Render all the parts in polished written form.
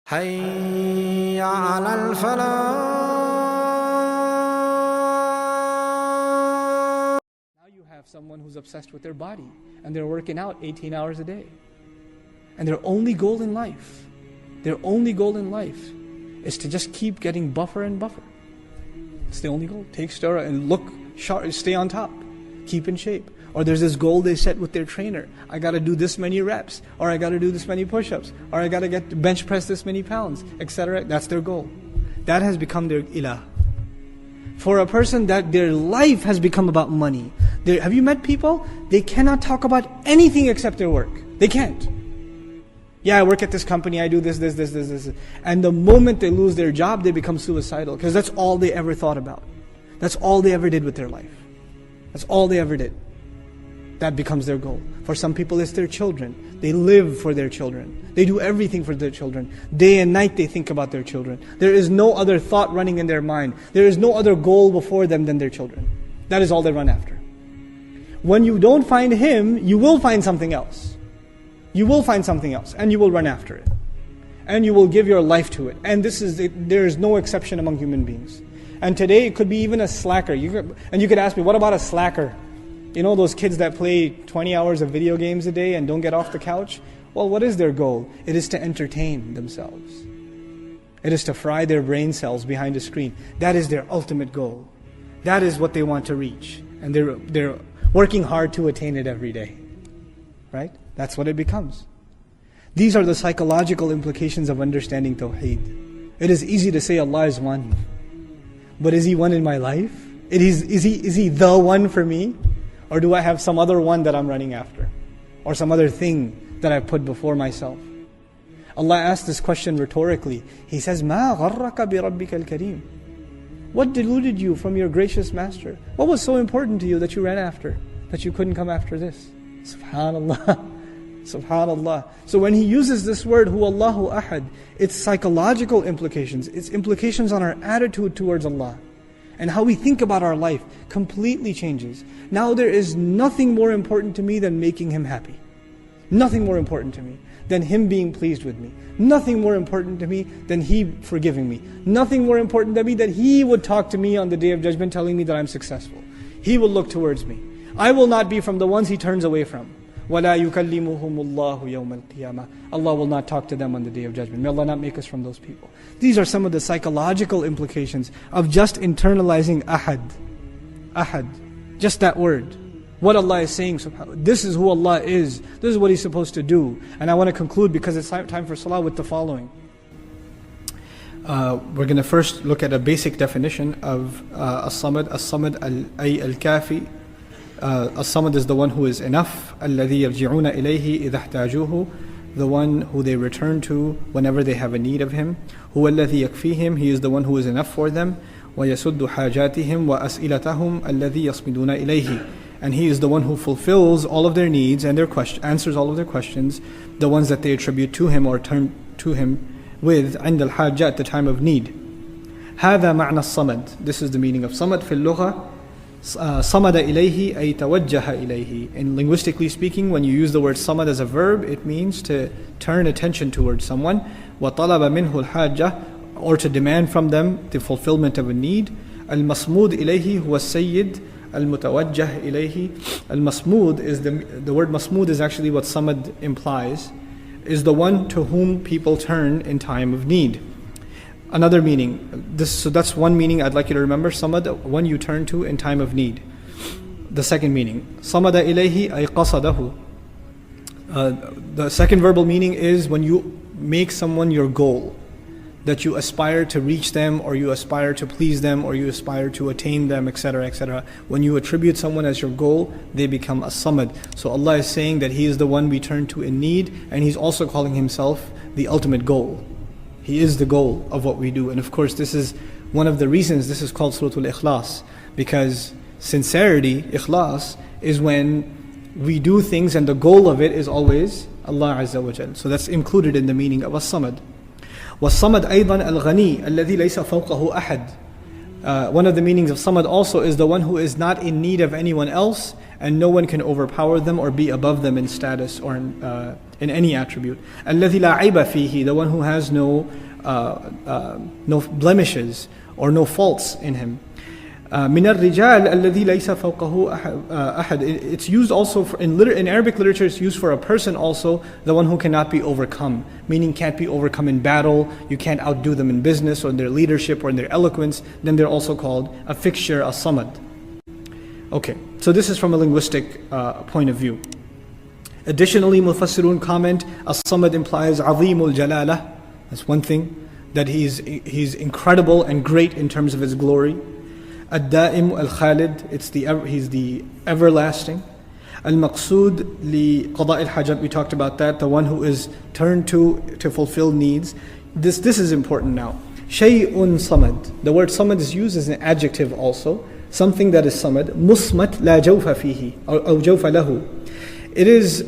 حي على الفلاح. Now you have someone who's obsessed with their body and they're working out 18 hours a day. And their only goal in life is to just keep getting buffer and buffer. It's the only goal. Take steroid and look sharp, stay on top, keep in shape. Or there's this goal they set with their trainer. I got to do this many reps, or I got to do this many push-ups, or I got to get bench press this many pounds, etc. That's their goal. That has become their ilah. For a person that their life has become about money. Have you met people? They cannot talk about anything except their work. They can't. Yeah, I work at this company, I do this. And the moment they lose their job, they become suicidal. Because that's all they ever thought about. That's all they ever did with their life. That's all they ever did. That becomes their goal. For some people it's their children. They live for their children. They do everything for their children. Day and night they think about their children. There is no other thought running in their mind. There is no other goal before them than their children. That is all they run after. When you don't find him, you will find something else. You will find something else and you will run after it. And you will give your life to it. And there is no exception among human beings. And today it could be even a slacker. You could ask me, what about a slacker? You know those kids that play 20 hours of video games a day and don't get off the couch? Well, what is their goal? It is to entertain themselves. It is to fry their brain cells behind a screen. That is their ultimate goal. That is what they want to reach. And they're working hard to attain it every day. Right? That's what it becomes. These are the psychological implications of understanding Tawheed. It is easy to say Allah is one. But is He one in my life? Is He the one for me? Or do I have some other one that I'm running after? Or some other thing that I put before myself? Allah asked this question rhetorically. He says, مَا غَرَّكَ بِرَبِّكَ الْكَرِيمِ. What deluded you from your gracious Master? What was so important to you that you ran after, that you couldn't come after this? Subhanallah. Subhanallah. So when he uses this word, Huwallahu Ahad, its psychological implications, its implications on our attitude towards Allah, and how we think about our life completely changes. Now there is nothing more important to me than making Him happy. Nothing more important to me than Him being pleased with me. Nothing more important to me than He forgiving me. Nothing more important to me than He would talk to me on the Day of Judgment telling me that I'm successful. He will look towards me. I will not be from the ones He turns away from. وَلَا يُكَلِّمُهُمُ اللَّهُ يَوْمَ الْقِيَامَةِ. Allah will not talk to them on the Day of Judgment. May Allah not make us from those people. These are some of the psychological implications of just internalizing ahad. Ahad. Just that word. What Allah is saying, subhanAllah. This is who Allah is. This is what He's supposed to do. And I want to conclude because it's time for salah with the following. We're going to first look at a basic definition of as-samad. As-samad ay al-kafi. As-samad is the one who is enough. الَّذِي يَرْجِعُونَ إِلَيْهِ إِذَا احْتَاجُوهُ. The one who they return to whenever they have a need of Him. هُوَ الَّذِي يَكْفِيهِمْ. He is the one who is enough for them. وَيَسُدُّ حَاجَاتِهِمْ وَأَسْئِلَتَهُمْ الَّذِي يَصْمِدُونَ إِلَيْهِ. And He is the one who fulfills all of their needs and their answers all of their questions, the ones that they attribute to Him or turn to Him with عند الحاجة, at the time of need. هذا معنى الصمد. This is the meaning of samad في اللغة. صمد إليه أي توجه إليه. In linguistically speaking, when you use the word samad as a verb, it means to turn attention towards someone. وطلب منه الحاجة, or to demand from them the fulfillment of a need. المصمود إليه هو السيد المتوجه إليه. المصمود is the word masmood is actually what samad implies, is the one to whom people turn in time of need. Another meaning, so that's one meaning I'd like you to remember, samad, one you turn to in time of need. The second meaning, samada ilayhi ay qasadahu. The second verbal meaning is when you make someone your goal, that you aspire to reach them, or you aspire to please them, or you aspire to attain them, etc., etc. When you attribute someone as your goal, they become a samad. So Allah is saying that He is the one we turn to in need, and He's also calling Himself the ultimate goal. He is the goal of what we do. And of course, this is one of the reasons this is called Suratul Ikhlas. Because sincerity, ikhlas, is when we do things and the goal of it is always Allah Azza wa Jal. So that's included in the meaning of as-samad. وَالصَّمَدْ أَيْضًا الْغَنِي الَّذِي لَيْسَ فَوْقَهُ أَحَدٌ. one of the meanings of Samad also is the one who is not in need of anyone else, and no one can overpower them or be above them in status or in any attribute. الَّذِي لَا عَيْبَ فِيهِ, the one who has no blemishes or no faults in him. مِنَ الرِّجَالِ الَّذِي لَيْسَ فَوْقَهُ أَحَدٍ. It's used also in Arabic literature, it's used for a person also, the one who cannot be overcome, meaning can't be overcome in battle, you can't outdo them in business or in their leadership or in their eloquence, then they're also called a fixture, a samad. Okay, so this is from a linguistic point of view. Additionally, Mufassirun comment, as-samad implies azimul jalala. That's one thing, that he's incredible and great in terms of his glory. Ad-Da'im al-Khalid, he's the everlasting. Al-Maqsood li Qada' al-Hajat, we talked about that, the one who is turned to fulfill needs. This is important now. Shay'un samad. The word samad is used as an adjective also. Something that is samad. Musmat la jawfa fihi, or jawfa lahu. It is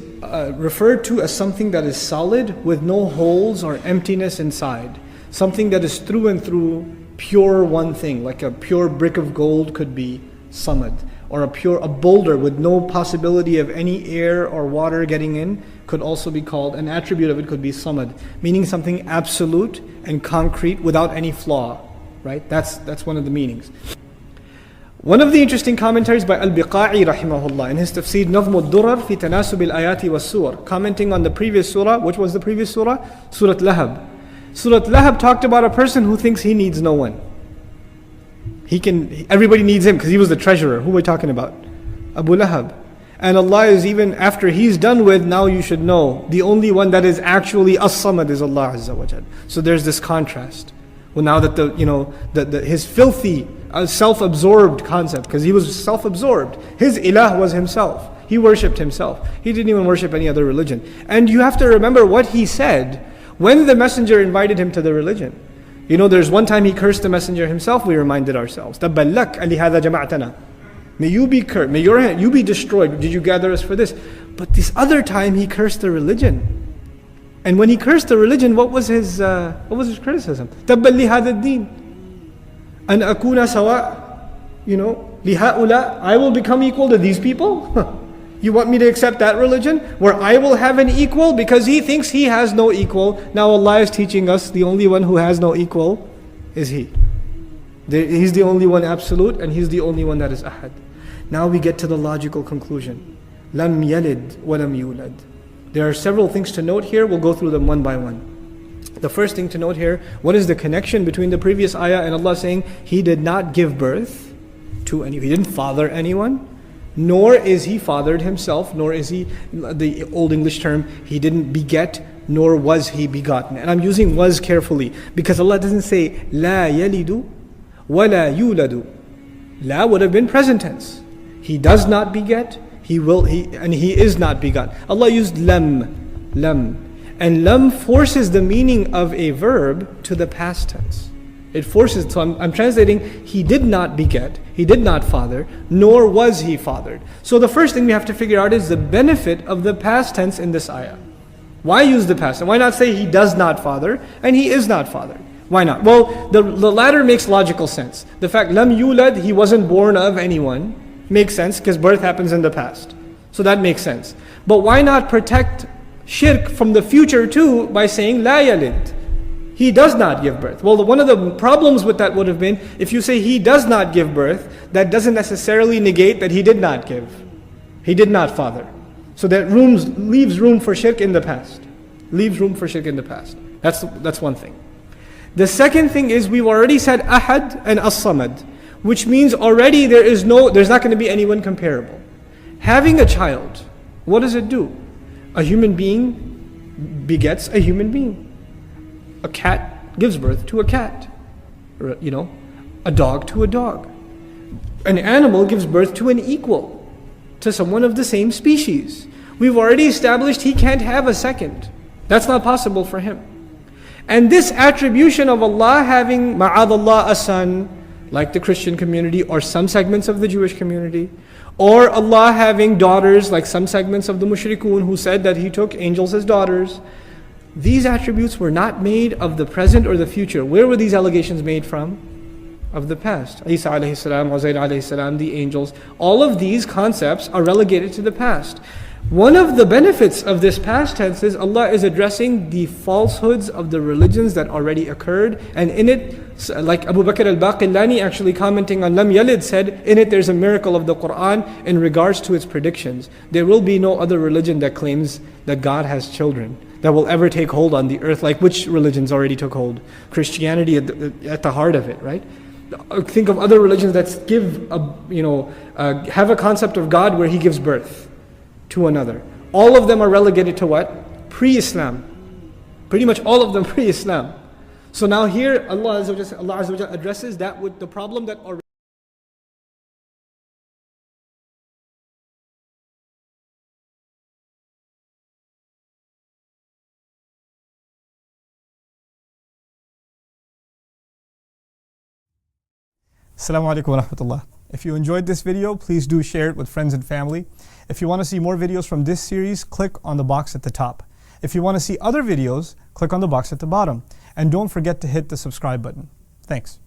referred to as something that is solid with no holes or emptiness inside. Something that is through and through pure one thing, like a pure brick of gold could be samad, or a boulder with no possibility of any air or water getting in could also be called, an attribute of it could be samad, meaning something absolute and concrete without any flaw, right? That's one of the meanings. One of the interesting commentaries by Al-Biqa'i rahimahullah in his tafsir Nazm al-Durar fi tanasub al-ayati was-suwar, commenting on the previous surah. Which was the previous surah? Surah Lahab. Surah Lahab talked about a person who thinks he needs no one. Everybody needs him because he was the treasurer. Who are we talking about? Abu Lahab. And Allah is, even after he's done with, now you should know, the only one that is actually as-samad is Allah Azza wa Jal. So there's this contrast. Well, now that his filthy, self-absorbed concept, because he was self-absorbed. His ilah was himself. He worshipped himself. He didn't even worship any other religion. And you have to remember what he said when the messenger invited him to the religion. There's one time he cursed the messenger himself, we reminded ourselves. تَبَّلْ لَكَ أَلِهَذَا جَمَعْتَنَا. May you be cursed, may your hand, you be destroyed. Did you gather us for this? But this other time he cursed the religion. And when he cursed the religion, what was his criticism? تَبَّلْ لِهَذَا الدِّينِ أَنْ أَكُونَ سَوَاء لِهَؤُلَاء. I will become equal to these people? You want me to accept that religion where I will have an equal because he thinks he has no equal? Now Allah is teaching us the only one who has no equal is He. He's the only one absolute, and He's the only one that is ahad. Now we get to the logical conclusion. Lam yalid wa lam yulad. There are several things to note here. We'll go through them one by one. The first thing to note here, what is the connection between the previous ayah and Allah saying He did not give birth to anyone? He didn't father anyone. Nor is He fathered Himself, nor is He, the Old English term, He didn't beget, nor was He begotten. And I'm using was carefully, because Allah doesn't say, La yalidu, wa la yuladu. La would have been present tense. He does not beget, and He is not begotten. Allah used lam. And lam forces the meaning of a verb to the past tense. It forces, so I'm translating, He did not beget, He did not father, nor was He fathered. So the first thing we have to figure out is the benefit of the past tense in this ayah. Why use the past? And why not say He does not father and He is not fathered? Why not? Well, the latter makes logical sense. The fact, lam yulad, He wasn't born of anyone, makes sense because birth happens in the past. So that makes sense. But why not protect shirk from the future too by saying la yalid? He does not give birth. Well, one of the problems with that would have been, if you say He does not give birth, that doesn't necessarily negate that He did not give. He did not father. So that leaves room for shirk in the past. Leaves room for shirk in the past. That's one thing. The second thing is, we've already said ahad and as-samad, which means already there's not going to be anyone comparable. Having a child, what does it do? A human being begets a human being. A cat gives birth to a cat. A dog to a dog. An animal gives birth to an equal, to someone of the same species. We've already established he can't have a second. That's not possible for him. And this attribution of Allah having ma'adallah a son, like the Christian community or some segments of the Jewish community, or Allah having daughters like some segments of the mushrikun who said that He took angels as daughters, these attributes were not made of the present or the future. Where were these allegations made from? of the past. Isa alayhi salam, Uzair alayhi salam, the angels. All of these concepts are relegated to the past. One of the benefits of this past tense is Allah is addressing the falsehoods of the religions that already occurred, and in it, like Abu Bakr al-Baqillani actually commenting on Lam Yalid said, in it there's a miracle of the Quran in regards to its predictions. There will be no other religion that claims that God has children that will ever take hold on the earth, like which religions already took hold? Christianity at the heart of it, right? Think of other religions that give have a concept of God where He gives birth to another. All of them are relegated to what? Pre-Islam. Pretty much all of them pre-Islam. So now here Allah Azza wa Jalla addresses that with the problem that already. Assalamu alaikum wa rahmatullah. If you enjoyed this video, please do share it with friends and family. If you want to see more videos from this series, click on the box at the top. If you want to see other videos, click on the box at the bottom. And don't forget to hit the subscribe button. Thanks.